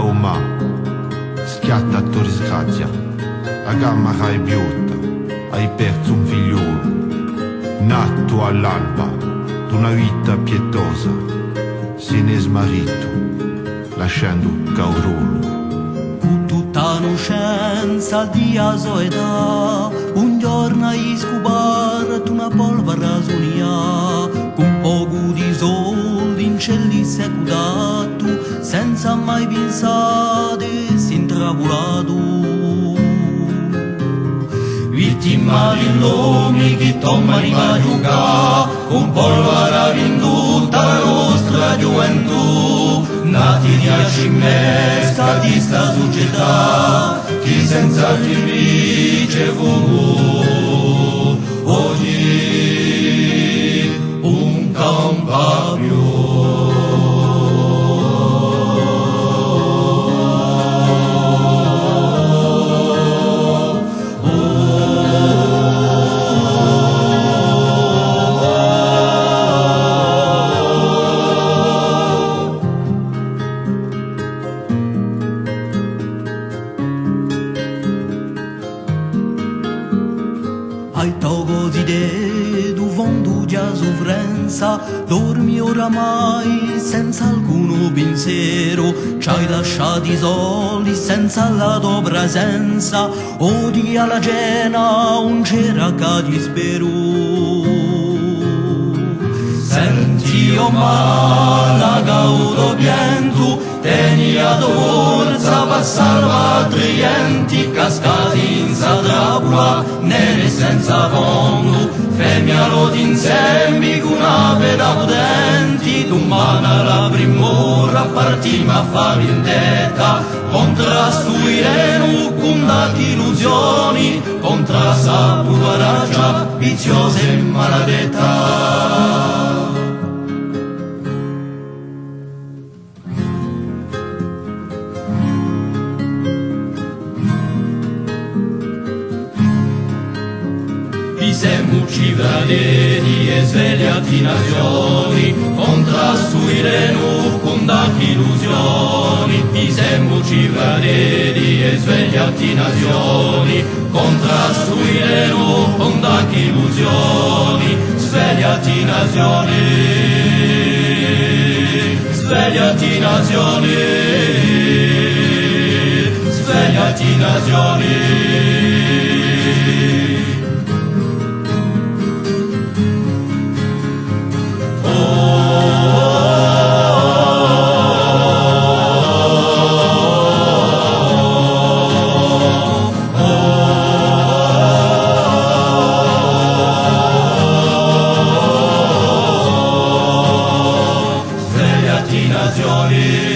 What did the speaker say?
umà, schiatta a Toriscazia, a gamma che hai biotta, hai perso un figliolo, nato all'alba, d'una vita pietosa, se ne è smarrito, lasciando Caurolo. Con tutta innocenza di asoetà, un giorno hai scoperto una polvere sonia, con poco di soldi in cieli secudato, senza mai pensare si intravolato. Vittima di l'uomo che tomma di giocare, con polvere venduta la nostra gioventù, nati di scimmetta di sta società, che senza ti ricevuto, oggi un campaio. Ai togo di dedo fondo di sofferenza, dormi oramai senza alcuno pensiero, ci hai lasciati soli senza la tua presenza, odia la cena, un c'era che ti spero. Senti o mala caudo pianto, teni a forza per salvare clienti, cascati in sa trappola, nere senza fondo, femmino d'insieme con una veda potenti, domani la primora partima a fare in testa, contrastuiremo con dati illusioni, contra sa poveraccia viziosa e maledetta. Siamo uccidati e svegliati nazioni, contrastuiremo con dati illusioni. Siamo uccidati e svegliati nazioni, contrastuiremo con dati illusioni. Svegliati nazioni, svegliati nazioni, svegliati nazioni. Nazioni.